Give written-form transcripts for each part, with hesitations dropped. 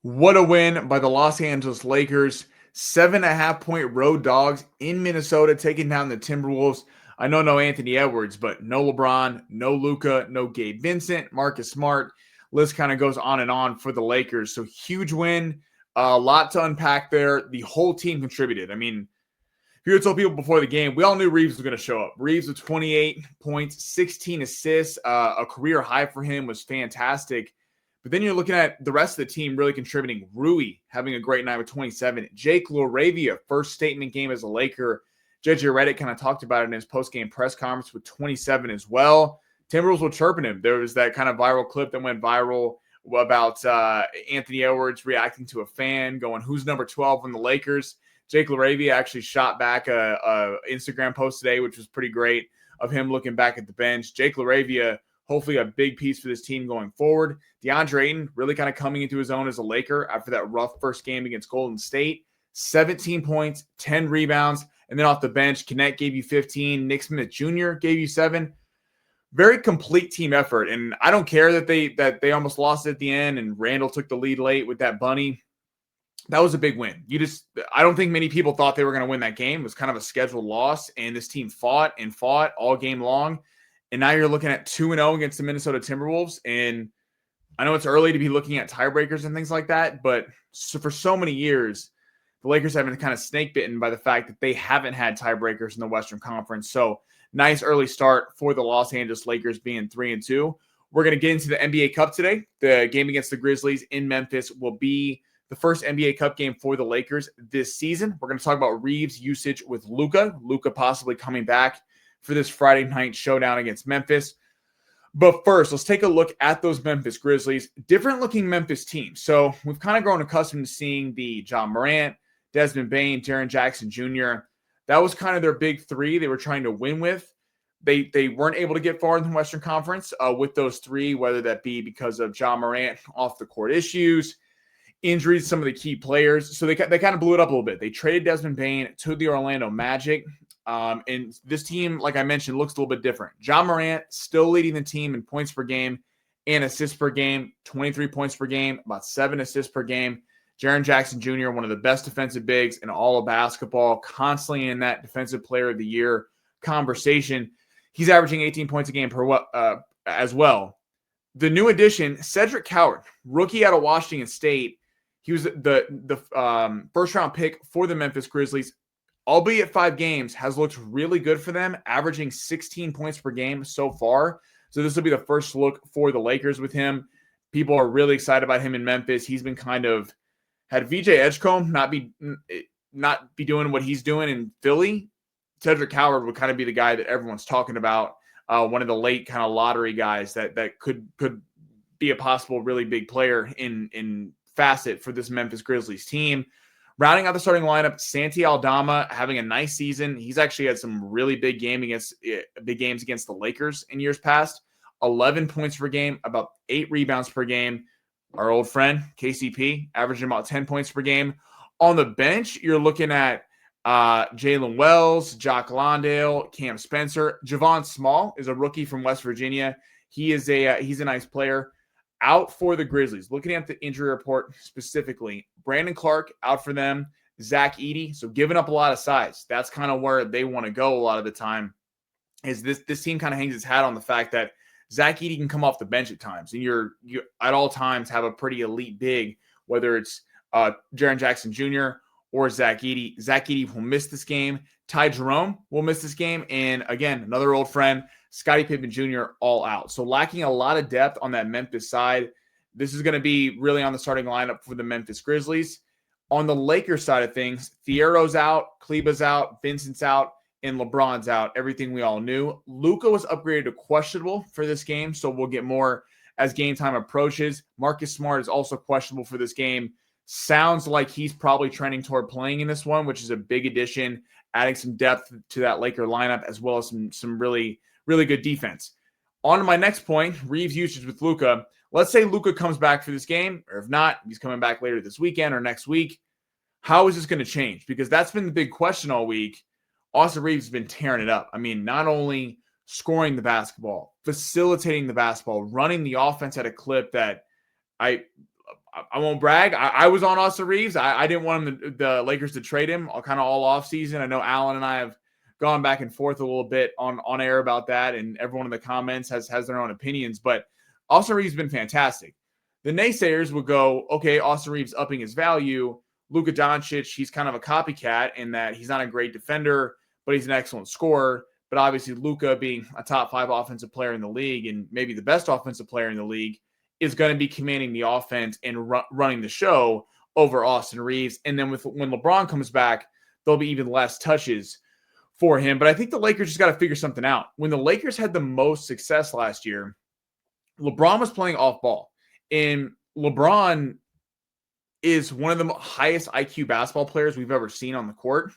What a win by the Los Angeles Lakers. 7.5 point road dogs in Minnesota taking down the Timberwolves. I know no Anthony Edwards, but no LeBron, no Luka, no Gabe Vincent, Marcus Smart. List kind of goes on and on for the Lakers. So huge win. A lot to unpack there. The whole team contributed. I mean, if you were told people before the game, we all knew Reaves was going to show up. Reaves with 28 points, 16 assists, a career high for him, was fantastic. But then you're looking at the rest of the team really contributing. Rui having a great night with 27. Jake LaRavia, first statement game as a Laker. JJ Redick kind of talked about it in his post-game press conference with 27 as well. Timberwolves were chirping him. There was that kind of viral clip that went viral about Anthony Edwards reacting to a fan going, "Who's number 12 on the Lakers?" Jake LaRavia actually shot back a Instagram post today, which was pretty great, of him looking back at the bench. Jake LaRavia, hopefully a big piece for this team going forward. DeAndre Ayton really kind of coming into his own as a Laker after that rough first game against Golden State. 17 points, 10 rebounds, and then off the bench, Kenneth gave you 15. Nick Smith Jr. gave you 7. Very complete team effort, and I don't care that they almost lost at the end and Randall took the lead late with that bunny. That was a big win. I don't think many people thought they were going to win that game. It was kind of a scheduled loss, and this team fought and fought all game long. And now you're looking at 2-0 against the Minnesota Timberwolves. And I know it's early to be looking at tiebreakers and things like that, but for so many years, the Lakers have been kind of snake bitten by the fact that they haven't had tiebreakers in the Western Conference. So nice early start for the Los Angeles Lakers being 3-2. We're going to get into the NBA Cup today. The game against the Grizzlies in Memphis will be the first NBA Cup game for the Lakers this season. We're going to talk about Reaves' usage with Luka. Luka possibly coming back for this Friday night showdown against Memphis. But first, let's take a look at those Memphis Grizzlies. Different looking Memphis team. So we've kind of grown accustomed to seeing the John Morant, Desmond Bane, Jaren Jackson Jr. That was kind of their big three they were trying to win with. They weren't able to get far in the Western Conference with those three, whether that be because of John Morant off the court issues, injuries, some of the key players. So they kind of blew it up a little bit. They traded Desmond Bane to the Orlando Magic. And this team, like I mentioned, looks a little bit different. John Morant still leading the team in points per game and assists per game, 23 points per game, about 7 assists per game. Jaren Jackson Jr., one of the best defensive bigs in all of basketball, constantly in that defensive player of the year conversation. He's averaging 18 points a game as well. The new addition, Cedric Coward, rookie out of Washington State. He was the first-round pick for the Memphis Grizzlies, albeit 5 games, has looked really good for them, averaging 16 points per game so far. So this will be the first look for the Lakers with him. People are really excited about him in Memphis. He's been kind of had VJ Edgecombe not be doing what he's doing in Philly. Cedric Coward would kind of be the guy that everyone's talking about, one of the late kind of lottery guys that could be a possible really big player in facet for this Memphis Grizzlies team. Rounding out the starting lineup, Santi Aldama having a nice season. He's actually had some really big games against the Lakers in years past. 11 points per game, about 8 rebounds per game. Our old friend, KCP, averaging about 10 points per game. On the bench, you're looking at Jalen Wells, Jock Londale, Cam Spencer. Javon Small is a rookie from West Virginia. He's a nice player. Out for the Grizzlies. Looking at the injury report specifically, Brandon Clark out for them. Zach Edey, so giving up a lot of size. That's kind of where they want to go a lot of the time. Is this team kind of hangs its hat on the fact that Zach Edey can come off the bench at times, and you at all times have a pretty elite big, whether it's Jaren Jackson Jr. or Zach Edey. Zach Edey will miss this game. Ty Jerome will miss this game, and again, another old friend, Scottie Pippen Jr. all out. So lacking a lot of depth on that Memphis side. This is going to be really on the starting lineup for the Memphis Grizzlies. On the Lakers side of things, Fierro's out, Kleba's out, Vincent's out, and LeBron's out. Everything we all knew. Luka was upgraded to questionable for this game, so we'll get more as game time approaches. Marcus Smart is also questionable for this game. Sounds like he's probably trending toward playing in this one, which is a big addition, adding some depth to that Laker lineup, as well as some really good defense. On to my next point, Reaves' usage with Luka. Let's say Luka comes back for this game, or if not, he's coming back later this weekend or next week. How is this going to change? Because that's been the big question all week. Austin Reaves has been tearing it up. I mean, not only scoring the basketball, facilitating the basketball, running the offense at a clip that I won't brag. I was on Austin Reaves. I didn't want the Lakers to trade him kind of all off season. I know Alan and I have gone back and forth a little bit on air about that, and everyone in the comments has their own opinions. But Austin Reaves has been fantastic. The naysayers would go, okay, Austin Reaves upping his value. Luka Doncic, he's kind of a copycat in that he's not a great defender, but he's an excellent scorer. But obviously, Luka being a top 5 offensive player in the league and maybe the best offensive player in the league is going to be commanding the offense and running the show over Austin Reaves. And then when LeBron comes back, there'll be even less touches for him. But I think the Lakers just got to figure something out. When the Lakers had the most success last year, LeBron was playing off ball. And LeBron is one of the highest IQ basketball players we've ever seen on the court.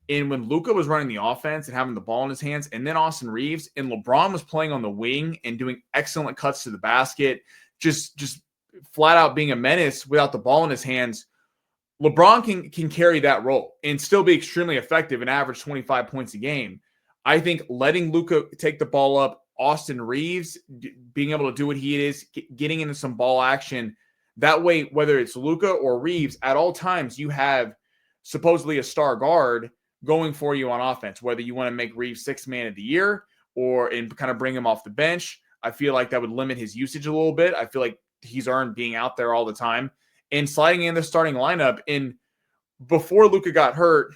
And when Luka was running the offense and having the ball in his hands, and then Austin Reaves, and LeBron was playing on the wing and doing excellent cuts to the basket, just flat out being a menace without the ball in his hands, LeBron can carry that role and still be extremely effective and average 25 points a game. I think letting Luka take the ball up, Austin Reaves being able to do what he is, getting into some ball action, that way, whether it's Luka or Reaves, at all times you have supposedly a star guard going for you on offense, whether you want to make Reaves 6th man of the year and kind of bring him off the bench. I feel like that would limit his usage a little bit. I feel like he's earned being out there all the time and sliding in the starting lineup. And before Luka got hurt,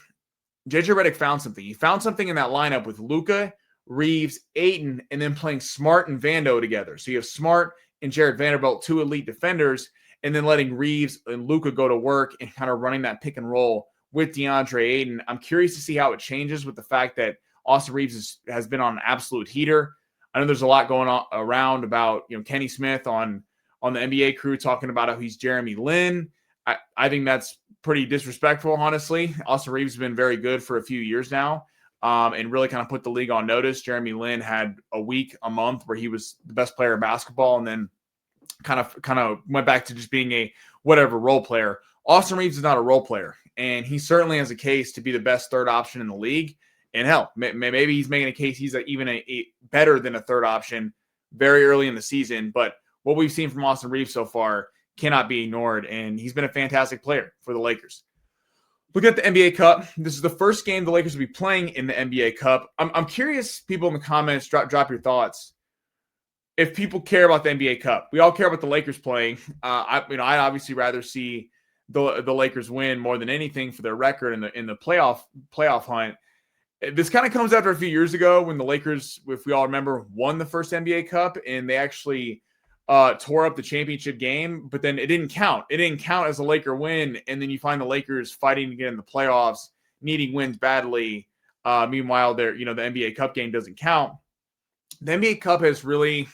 JJ Redick found something. He found something in that lineup with Luka, Reaves, Ayton, and then playing Smart and Vando together. So you have Smart and Jared Vanderbilt, 2 elite defenders, and then letting Reaves and Luka go to work and kind of running that pick and roll with DeAndre Ayton. I'm curious to see how it changes with the fact that Austin Reaves has been on an absolute heater. I know there's a lot going on around about, Kenny Smith on the NBA crew talking about how he's Jeremy Lin. I think that's pretty disrespectful, honestly. Austin Reaves has been very good for a few years now and really kind of put the league on notice. Jeremy Lin had a month where he was the best player in basketball and then kind of went back to just being a whatever role player. Austin Reaves is not a role player, and he certainly has a case to be the best third option in the league. And hell, maybe he's making a case he's even a better than a third option very early in the season. But what we've seen from Austin Reaves so far cannot be ignored, and he's been a fantastic player for the Lakers. Looking at the NBA Cup, this is the first game the Lakers will be playing in the NBA Cup. I'm curious, people in the comments, drop your thoughts. If people care about the NBA Cup, we all care about the Lakers playing. I'd obviously rather see the Lakers win more than anything for their record in the playoff hunt. This kind of comes after a few years ago when the Lakers, if we all remember, won the first NBA Cup and they actually tore up the championship game, but then it didn't count. It didn't count as a Laker win, and then you find the Lakers fighting to get in the playoffs, needing wins badly. Meanwhile, the NBA Cup game doesn't count. The NBA Cup has really,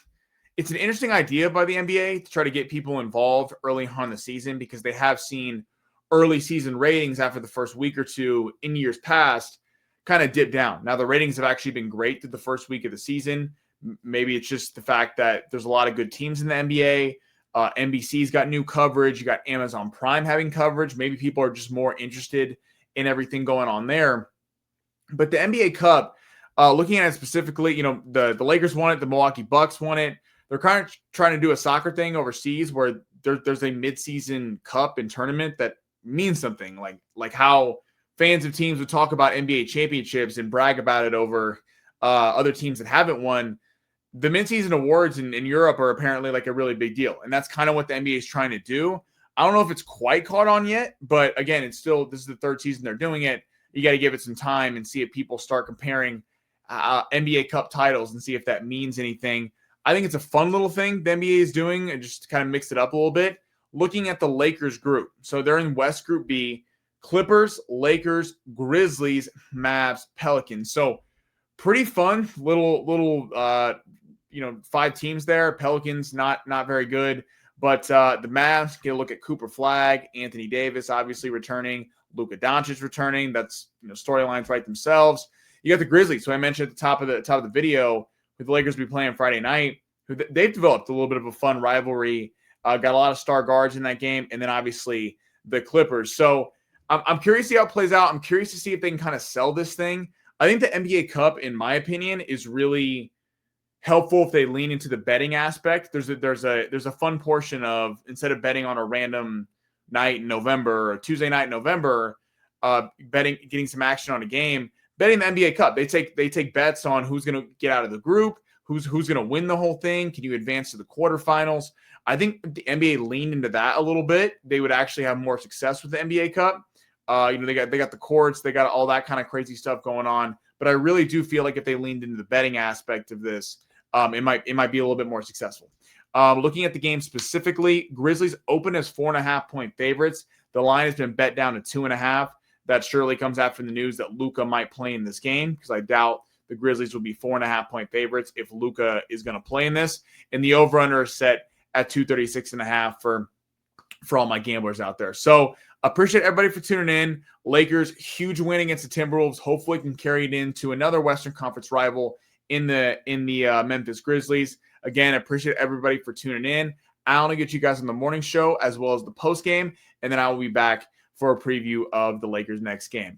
it's an interesting idea by the NBA to try to get people involved early on in the season because they have seen early season ratings after the first week or two in years past kind of dip down. Now, the ratings have actually been great through the first week of the season. Maybe it's just the fact that there's a lot of good teams in the NBA. NBC's got new coverage. You got Amazon Prime having coverage. Maybe people are just more interested in everything going on there. But the NBA Cup, looking at it specifically, the Lakers won it. The Milwaukee Bucks won it. They're kind of trying to do a soccer thing overseas where there's a midseason cup and tournament that means something, like how fans of teams would talk about NBA championships and brag about it over other teams that haven't won. The midseason awards in Europe are apparently like a really big deal, and that's kind of what the NBA is trying to do. I don't know if it's quite caught on yet, but again, this is the third season they're doing it. You got to give it some time and see if people start comparing NBA Cup titles and see if that means anything. I think it's a fun little thing the NBA is doing and just to kind of mix it up a little bit. Looking at the Lakers group. So they're in West Group B, Clippers, Lakers, Grizzlies, Mavs, Pelicans. So pretty fun little 5 teams there. Pelicans not very good, but the Mavs get a look at Cooper Flagg, Anthony Davis obviously returning, Luka Doncic returning. That's storylines right themselves. You got the Grizzlies, so I mentioned at the top of the video, with the Lakers be playing Friday night. They've developed a little bit of a fun rivalry. Got a lot of star guards in that game, and then obviously the Clippers. So I'm curious to see how it plays out. I'm curious to see if they can kind of sell this thing. I think the NBA Cup, in my opinion, is really helpful if they lean into the betting aspect. There's a fun portion of, instead of betting on a random night in November or Tuesday night in November, getting some action on a game, betting the NBA Cup. They take bets on who's going to get out of the group, who's going to win the whole thing. Can you advance to the quarterfinals? I think if the NBA leaned into that a little bit, they would actually have more success with the NBA Cup. They got the courts, they got all that kind of crazy stuff going on. But I really do feel like if they leaned into the betting aspect of this, it might be a little bit more successful. Looking at the game specifically, Grizzlies open as 4.5-point favorites. The line has been bet down to 2.5. That surely comes after the news that Luka might play in this game, because I doubt the Grizzlies will be 4.5-point favorites if Luka is going to play in this. And the over-under is set at 236.5 for all my gamblers out there. So appreciate everybody for tuning in. Lakers, huge win against the Timberwolves. Hopefully can carry it into another Western Conference rival in the Memphis Grizzlies. Again, appreciate everybody for tuning in. I'll only get you guys on the morning show as well as the post game, and then I will be back for a preview of the Lakers' next game.